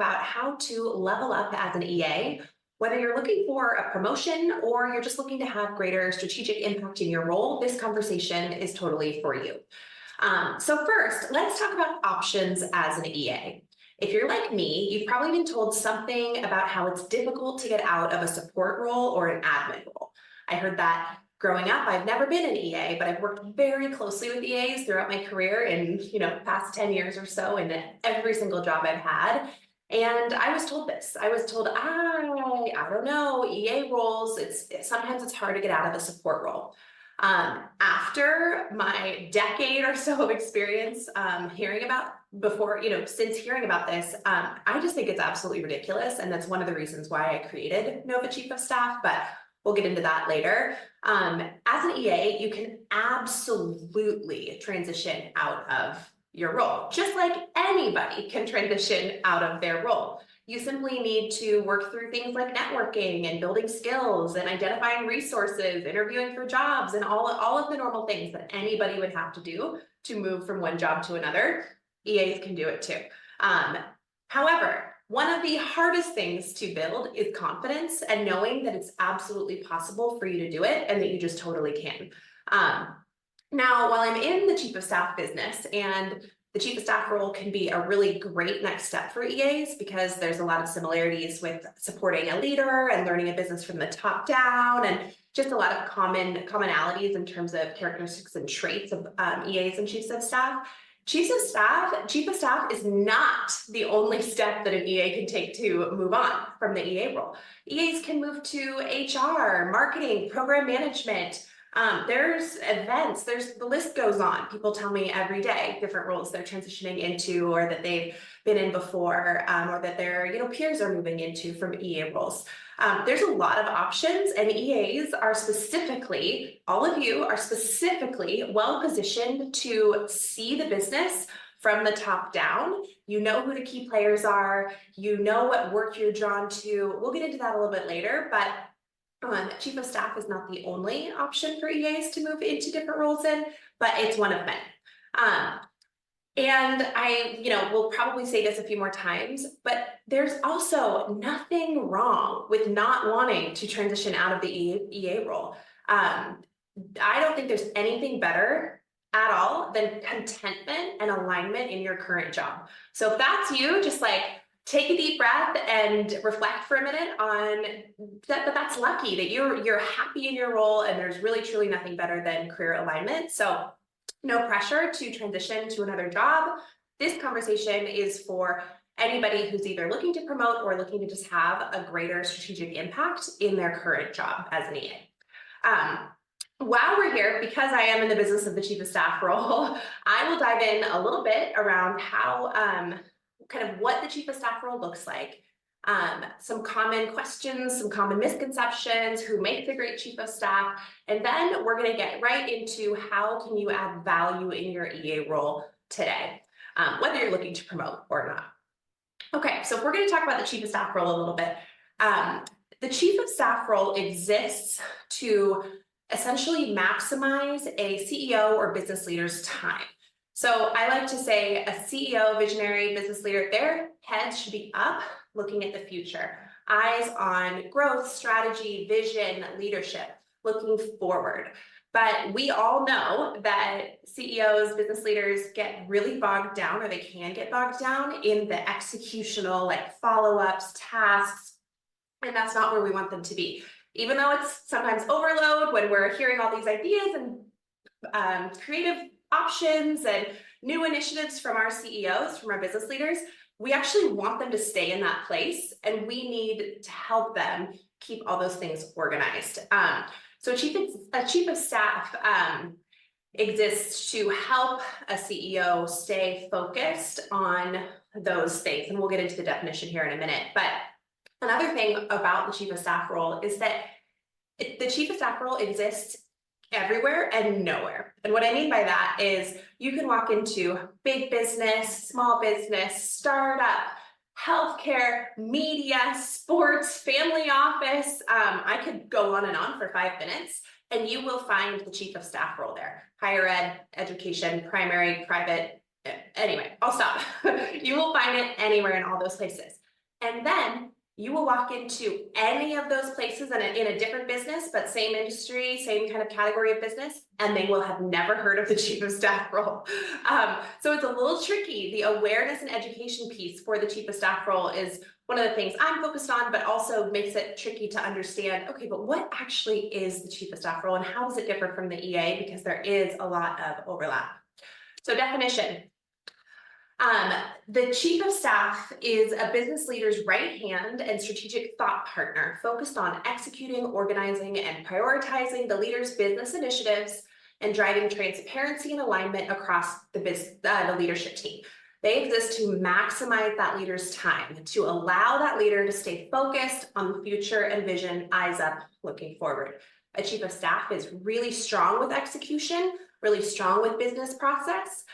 about how to level up as an EA. Whether you're looking for a promotion or you're just looking to have greater strategic impact in your role, this conversation is totally for you. So first, let's talk about options as an EA. If you're like me, you've probably been told something about how it's difficult to get out of a support role or an admin role. I heard that growing up. I've never been an EA, but I've worked very closely with EAs throughout my career in, past 10 years or so in every single job I've had. And I was told this. I was told, I don't know, EA roles, sometimes it's hard to get out of a support role. After my decade or so of experience since hearing about this, I just think it's absolutely ridiculous. And that's one of the reasons why I created Nova Chief of Staff, but we'll get into that later. As an EA, you can absolutely transition out of your role, just like anybody can transition out of their role. You simply need to work through things like networking and building skills and identifying resources, interviewing for jobs, and all of the normal things that anybody would have to do to move from one job to another. EAs can do it too. However, one of the hardest things to build is confidence and knowing that it's absolutely possible for you to do it and that you just totally can. Now, while I'm in the Chief of Staff business, and the Chief of Staff role can be a really great next step for EAs because there's a lot of similarities with supporting a leader and learning a business from the top down, and just a lot of commonalities in terms of characteristics and traits of EAs and Chiefs of Staff. Chief of Staff is not the only step that an EA can take to move on from the EA role. EAs can move to HR, marketing, program management. There's events, the list goes on. People tell me every day different roles they're transitioning into or that they've been in before, or that their peers are moving into from EA roles. There's a lot of options, and EAs are all of you are specifically well-positioned to see the business from the top down. You know who the key players are, you know what work you're drawn to. We'll get into that a little bit later, but Chief of Staff is not the only option for EAs to move into different roles in, but it's one of many. And I, will probably say this a few more times, but there's also nothing wrong with not wanting to transition out of the EA role. I don't think there's anything better at all than contentment and alignment in your current job. So if that's you, just take a deep breath and reflect for a minute on that. But that's lucky that you're happy in your role, and there's really truly nothing better than career alignment. So no pressure to transition to another job. This conversation is for anybody who's either looking to promote or looking to just have a greater strategic impact in their current job as an EA. While we're here, because I am in the business of the Chief of Staff role, I will dive in a little bit around how kind of what the Chief of Staff role looks like, some common questions, some common misconceptions, who makes a great Chief of Staff, and then we're going to get right into how can you add value in your EA role today, whether you're looking to promote or not. Okay, so if we're going to talk about the Chief of Staff role a little bit, the Chief of Staff role exists to essentially maximize a CEO or business leader's time. So I like to say a CEO, visionary, business leader, their heads should be up looking at the future, eyes on growth, strategy, vision, leadership, looking forward. But we all know that CEOs, business leaders get really bogged down, or they can get bogged down in the executional, follow-ups, tasks, and that's not where we want them to be. Even though it's sometimes overload when we're hearing all these ideas and creative options and new initiatives from our CEOs, from our business leaders, we actually want them to stay in that place, and we need to help them keep all those things organized. So a chief of staff exists to help a CEO stay focused on those things, and we'll get into the definition here in a minute. But another thing about the chief of staff role is that the chief of staff role exists everywhere and nowhere. And what I mean by that is you can walk into big business, small business, startup, healthcare, media, sports, family office. I could go on and on for 5 minutes, and you will find the chief of staff role there. Higher ed, education, primary, private. Anyway, I'll stop. You will find it anywhere in all those places. And then you will walk into any of those places in a different business, but same industry, same kind of category of business, and they will have never heard of the chief of staff role. So it's a little tricky. The awareness and education piece for the chief of staff role is one of the things I'm focused on, but also makes it tricky to understand, okay, but what actually is the chief of staff role and how does it differ from the EA? Because there is a lot of overlap. So definition. The chief of staff is a business leader's right hand and strategic thought partner focused on executing, organizing, and prioritizing the leader's business initiatives and driving transparency and alignment across the leadership team. They exist to maximize that leader's time, to allow that leader to stay focused on the future and vision, eyes up, looking forward. A chief of staff is really strong with execution, really strong with business process.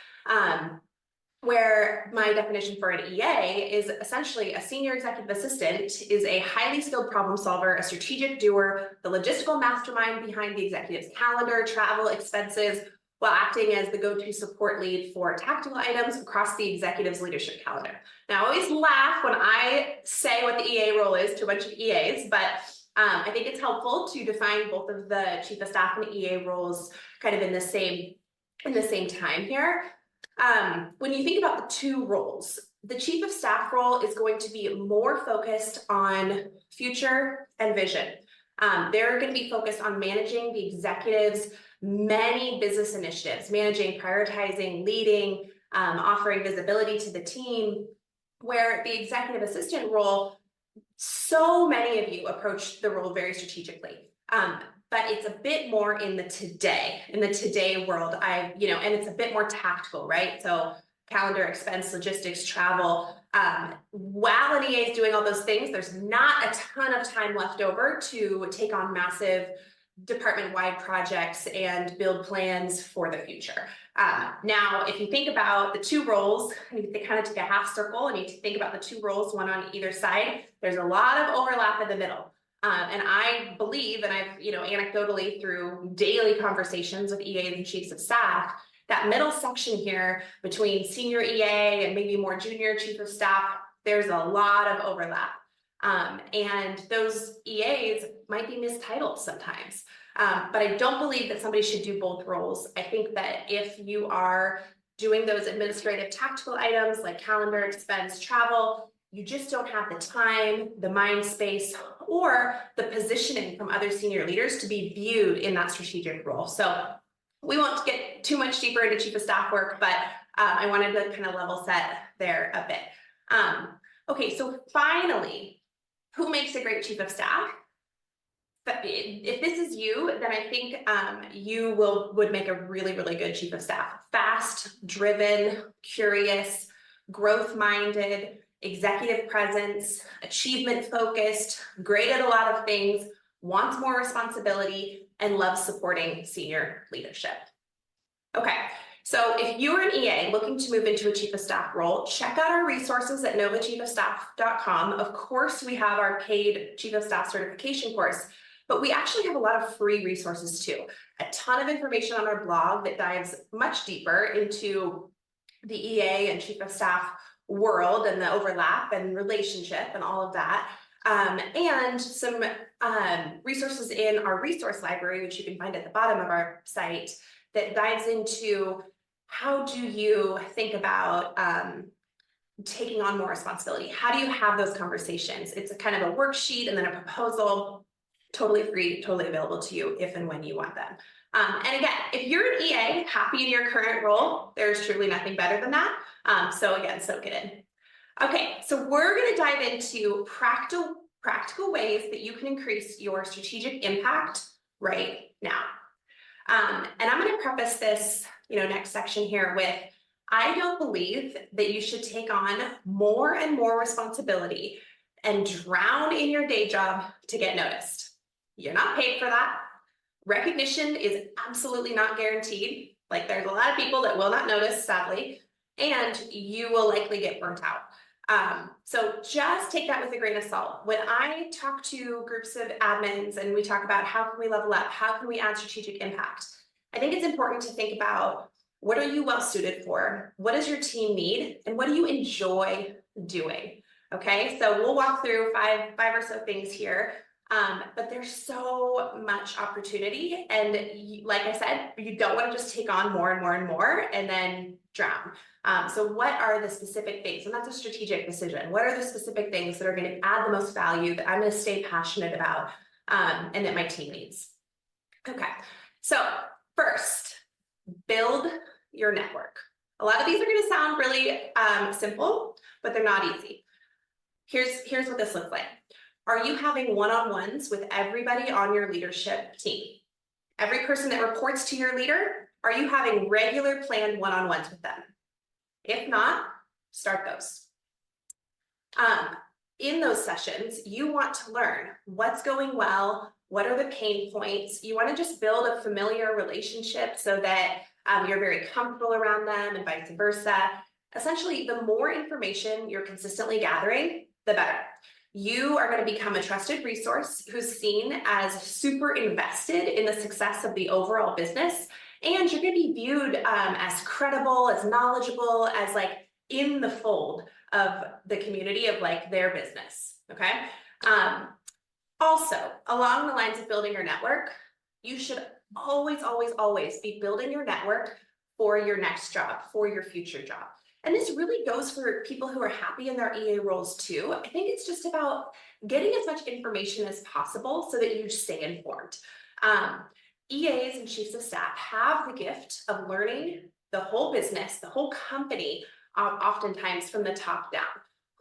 Where my definition for an EA is essentially a senior executive assistant is a highly skilled problem solver, a strategic doer, the logistical mastermind behind the executive's calendar, travel, expenses, while acting as the go-to support lead for tactical items across the executive's leadership calendar. Now, I always laugh when I say what the EA role is to a bunch of EAs, but I think it's helpful to define both of the chief of staff and EA roles kind of in the same time here. When you think about the two roles, the chief of staff role is going to be more focused on future and vision. They're going to be focused on managing the executive's many business initiatives, managing, prioritizing, leading, offering visibility to the team, where the executive assistant role, so many of you approach the role very strategically. But it's a bit more in the today world. And it's a bit more tactical, right? So calendar, expense, logistics, travel. While an EA is doing all those things, there's not a ton of time left over to take on massive department-wide projects and build plans for the future. Now, if you think about the two roles, they kind of take a half circle and you think about the two roles, one on either side, there's a lot of overlap in the middle. And I believe, and I've, anecdotally through daily conversations with EAs and chiefs of staff, that middle section here between senior EA and maybe more junior chief of staff, there's a lot of overlap. And those EAs might be mistitled sometimes. But I don't believe that somebody should do both roles. I think that if you are doing those administrative tactical items like calendar, expense, travel, you just don't have the time, the mind space, or the positioning from other senior leaders to be viewed in that strategic role. So we won't get too much deeper into chief of staff work, but I wanted to kind of level set there a bit. Okay, so finally, who makes a great chief of staff? But if this is you, then I think you would make a really, really good chief of staff. Fast, driven, curious, growth-minded, executive presence, achievement focused, great at a lot of things, wants more responsibility, and loves supporting senior leadership. Okay, so if you're an EA looking to move into a chief of staff role, check out our resources at novachiefofstaff.com. Of course, we have our paid chief of staff certification course, but we actually have a lot of free resources too. A ton of information on our blog that dives much deeper into the EA and chief of staff world and the overlap and relationship and all of that. And some resources in our resource library, which you can find at the bottom of our site, that dives into how do you think about taking on more responsibility? How do you have those conversations? It's a kind of a worksheet and then a proposal, totally free, totally available to you if and when you want them. And again, if you're an EA, happy in your current role, there's truly nothing better than that. So again, soak it in. Okay, so we're going to dive into practical ways that you can increase your strategic impact right now. And I'm going to preface this, next section here with, I don't believe that you should take on more and more responsibility and drown in your day job to get noticed. You're not paid for that. Recognition is absolutely not guaranteed. Like there's a lot of people that will not notice, sadly, and you will likely get burnt out. So just take that with a grain of salt. When I talk to groups of admins and we talk about how can we level up, how can we add strategic impact, I think it's important to think about what are you well suited for? What does your team need? And what do you enjoy doing? Okay, so we'll walk through five or so things here. But there's so much opportunity, and like I said, you don't want to just take on more and more and more and then drown. So what are the specific things? And that's a strategic decision. What are the specific things that are going to add the most value that I'm going to stay passionate about, and that my team needs? Okay, so first, build your network. A lot of these are going to sound really simple, but they're not easy. Here's what this looks like. Are you having one-on-ones with everybody on your leadership team? Every person that reports to your leader, are you having regular planned one-on-ones with them? If not, start those. In those sessions, you want to learn what's going well, what are the pain points. You want to just build a familiar relationship so that you're very comfortable around them and vice versa. Essentially, the more information you're consistently gathering, the better. You are going to become a trusted resource who's seen as super invested in the success of the overall business. And you're going to be viewed as credible, as knowledgeable, as like in the fold of the community of like their business, okay? Also, along the lines of building your network, you should always, always, always be building your network for your next job, for your future job. And this really goes for people who are happy in their EA roles too. I think it's just about getting as much information as possible so that you stay informed. EAs and chiefs of staff have the gift of learning the whole business, the whole company, oftentimes from the top down.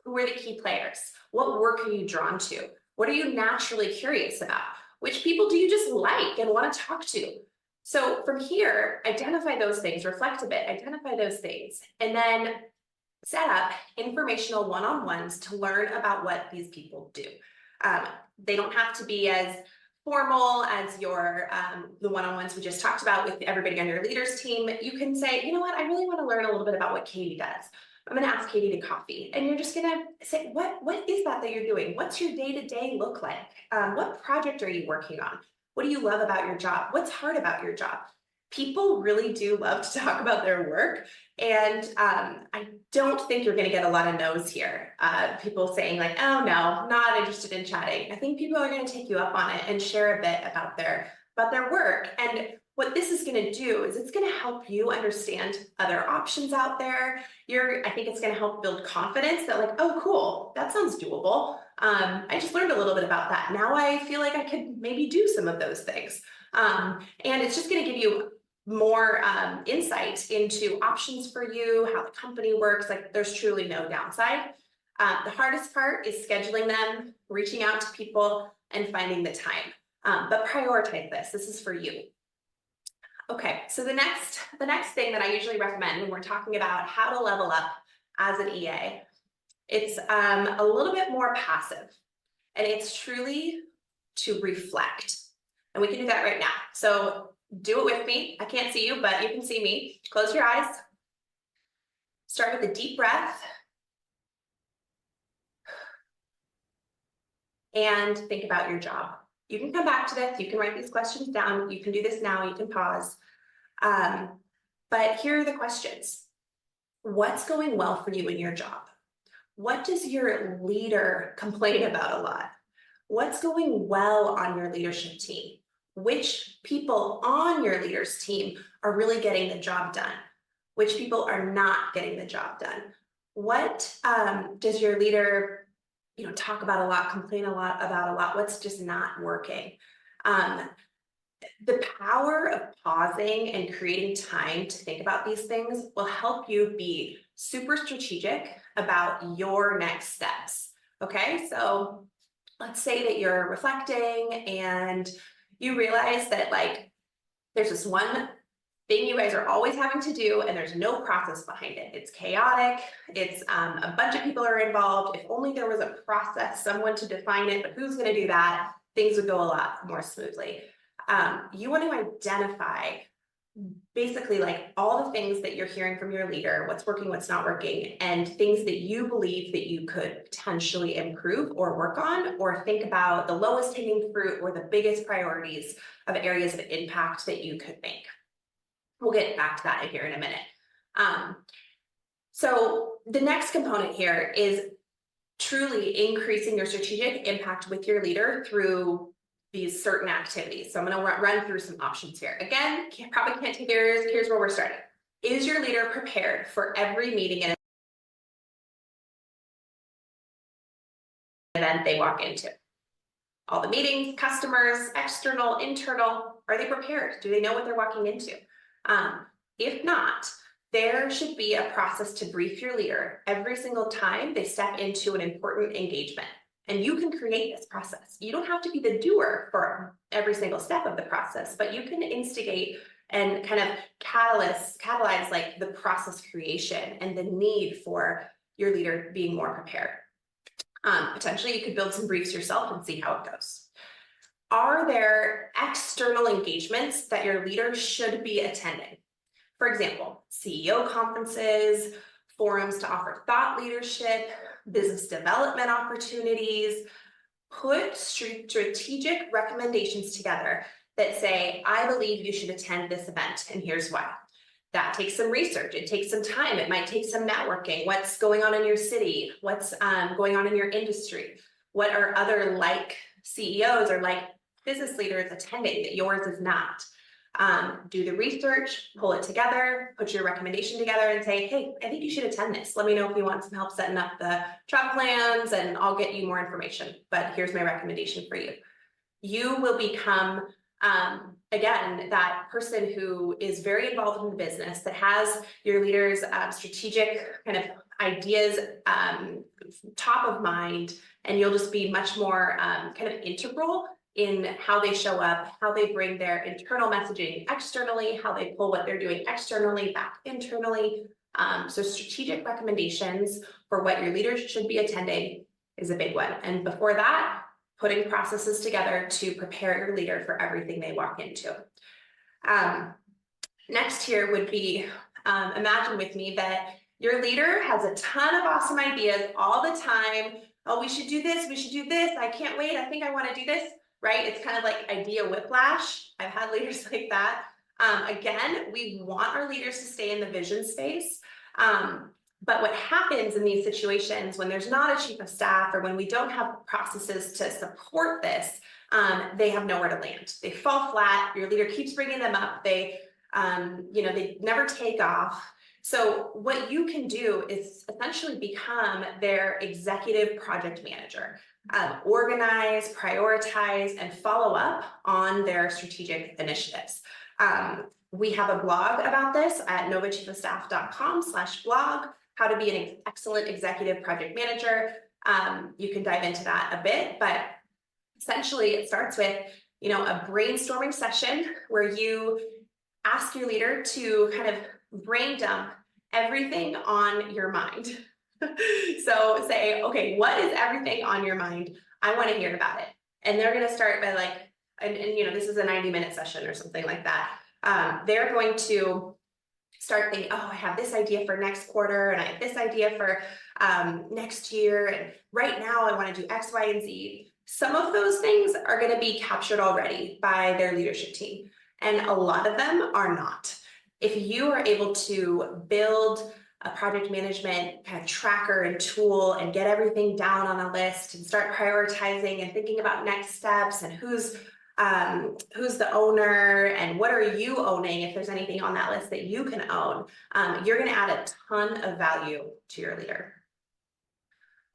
Who are the key players? What work are you drawn to? What are you naturally curious about? Which people do you just like and want to talk to? So from here, identify those things, reflect a bit, identify those things, and then set up informational one-on-ones to learn about what these people do. They don't have to be as formal as your the one-on-ones we just talked about with everybody on your leaders team. You can say, you know what, I really want to learn a little bit about what Katie does. I'm going to ask Katie to coffee, and you're just going to say, what is that you're doing? What's your day-to-day look like? What project are you working on? What do you love about your job? What's hard about your job? People really do love to talk about their work, and I don't think you're going to get a lot of no's here. People saying like, oh no, not interested in chatting. I think people are going to take you up on it and share a bit about their work. And what this is going to do is it's going to help you understand other options out there. I think it's going to help build confidence that like, oh cool, that sounds doable. I just learned a little bit about that. Now I feel like I could maybe do some of those things. And it's just going to give you more insight into options for you, how the company works. Like there's truly no downside. The hardest part is scheduling them, reaching out to people, and finding the time. But prioritize this. This is for you. Okay, so the next thing that I usually recommend when we're talking about how to level up as an EA, it's a little bit more passive, and it's truly to reflect. And we can do that right now. So do it with me. I can't see you, but you can see me. Close your eyes. Start with a deep breath. And think about your job. You can come back to this. You can write these questions down. You can do this now. You can pause. But here are the questions. What's going well for you in your job? What does your leader complain about a lot? What's going well on your leadership team? Which people on your leaders team are really getting the job done? Which people are not getting the job done? What does your leader talk about a lot, complain about a lot? What's just not working? The power of pausing and creating time to think about these things will help you be super strategic about your next steps. Okay, so let's say that you're reflecting and you realize that like there's this one thing you guys are always having to do and there's no process behind it. It's chaotic. It's a bunch of people are involved. If only there was a process, someone to define it, but who's going to do that? Things would go a lot more smoothly. You want to identify basically like all the things that you're hearing from your leader, what's working, what's not working, and things that you believe that you could potentially improve or work on, or think about the lowest hanging fruit or the biggest priorities of areas of impact that you could make. We'll get back to that here in a minute. So the next component here is truly increasing your strategic impact with your leader through these certain activities. So I'm going to run through some options here. Again, probably can't take yours. Here's where we're starting. Is your leader prepared for every meeting and event they walk into? All the meetings, customers, external, internal, are they prepared? Do they know what they're walking into? If not, there should be a process to brief your leader every single time they step into an important engagement. And you can create this process. You don't have to be the doer for every single step of the process, but you can instigate and kind of catalyze like the process creation and the need for your leader being more prepared. Potentially you could build some briefs yourself and see how it goes. Are there external engagements that your leader should be attending? For example, CEO conferences, forums to offer thought leadership, business development opportunities. Put strategic recommendations together that say, I believe you should attend this event, and here's why. That takes some research, it takes some time, it might take some networking. What's going on in your city? What's going on in your industry? What are other like CEOs or like business leaders attending that yours is not? Do the research, pull it together, put your recommendation together and say, hey, I think you should attend this. Let me know if you want some help setting up the travel plans and I'll get you more information, but here's my recommendation for you. You will become, again, that person who is very involved in the business, that has your leaders' strategic kind of ideas top of mind, and you'll just be much more kind of integral in how they show up, how they bring their internal messaging externally, how they pull what they're doing externally back internally. So strategic recommendations for what your leaders should be attending is a big one. And before that, putting processes together to prepare your leader for everything they walk into. Next here would be, imagine with me that your leader has a ton of awesome ideas all the time. Oh, we should do this, we should do this. I can't wait, I think I want to do this, right? It's kind of like idea whiplash. I've had leaders like that. Again, we want our leaders to stay in the vision space. But what happens in these situations when there's not a chief of staff or when we don't have processes to support this, they have nowhere to land. They fall flat. Your leader keeps bringing them up. They never take off. So what you can do is essentially become their executive project manager. Organize, prioritize, and follow up on their strategic initiatives. We have a blog about this at novachiefofstaff.com/blog. How to be an excellent executive project manager. You can dive into that a bit, but essentially it starts with, a brainstorming session where you ask your leader to kind of brain dump everything on your mind. So say, okay, what is everything on your mind? I want to hear about it. And they're going to start by like, and this is a 90-minute session or something like that. They're going to start thinking, oh, I have this idea for next quarter, and I have this idea for next year, and right now I want to do X, Y, and Z. Some of those things are going to be captured already by their leadership team, and a lot of them are not. If you are able to build a project management kind of tracker and tool and get everything down on a list and start prioritizing and thinking about next steps and who's the owner and what are you owning, if there's anything on that list that you can own, you're going to add a ton of value to your leader.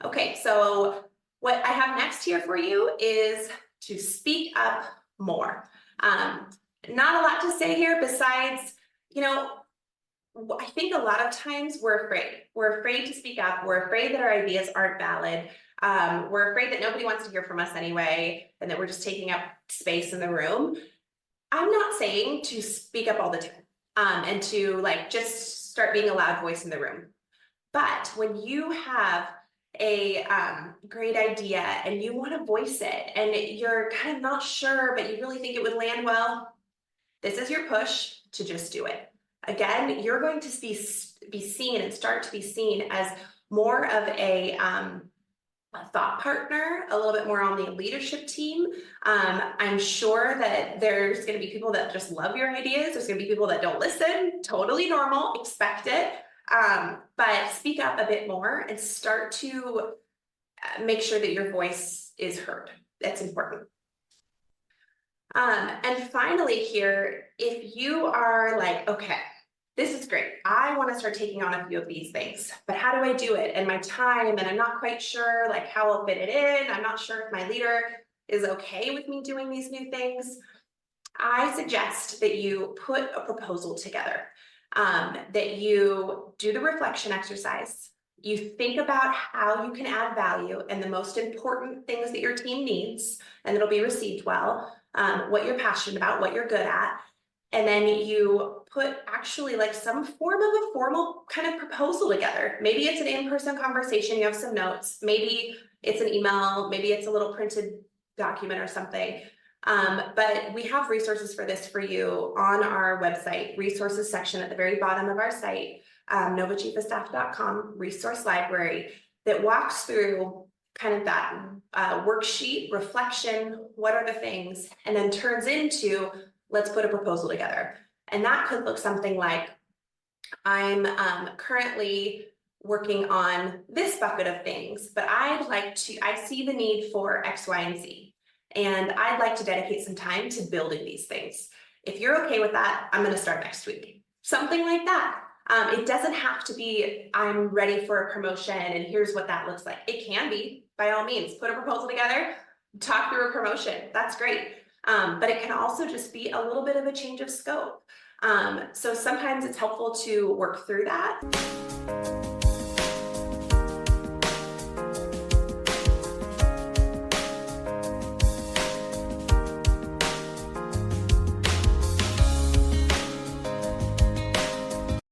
Okay, so what I have next here for you is to speak up more. Not a lot to say here besides, I think a lot of times we're afraid. We're afraid to speak up. We're afraid that our ideas aren't valid. We're afraid that nobody wants to hear from us anyway, and that we're just taking up space in the room. I'm not saying to speak up all the time and to just start being a loud voice in the room. But when you have a great idea and you want to voice it and you're kind of not sure, but you really think it would land well, this is your push to just do it. Again, you're going to be seen and start to be seen as more of a thought partner, a little bit more on the leadership team. I'm sure that there's going to be people that just love your ideas. There's going to be people that don't listen. Totally normal, expect it. But speak up a bit more and start to make sure that your voice is heard. That's important. And finally here, if you are like, okay, this is great, I want to start taking on a few of these things, but how do I do it? And my time, and I'm not quite sure like how I'll fit it in. I'm not sure if my leader is okay with me doing these new things. I suggest that you put a proposal together, that you do the reflection exercise. You think about how you can add value and the most important things that your team needs, and it'll be received well, what you're passionate about, what you're good at. And then you put actually like some form of a formal kind of proposal together. Maybe it's an in-person conversation, you have some notes, maybe it's an email, maybe it's a little printed document or something. But we have resources for this for you on our website, resources section at the very bottom of our site, novachiefofstaff.com resource library, that walks through kind of that worksheet, reflection, what are the things, and then turns into, let's put a proposal together. And that could look something like, I'm currently working on this bucket of things, but I see the need for X, Y, and Z. And I'd like to dedicate some time to building these things. If you're okay with that, I'm going to start next week. Something like that. It doesn't have to be, I'm ready for a promotion and here's what that looks like. It can be, by all means, put a proposal together, talk through a promotion. That's great. But it can also just be a little bit of a change of scope. So sometimes it's helpful to work through that.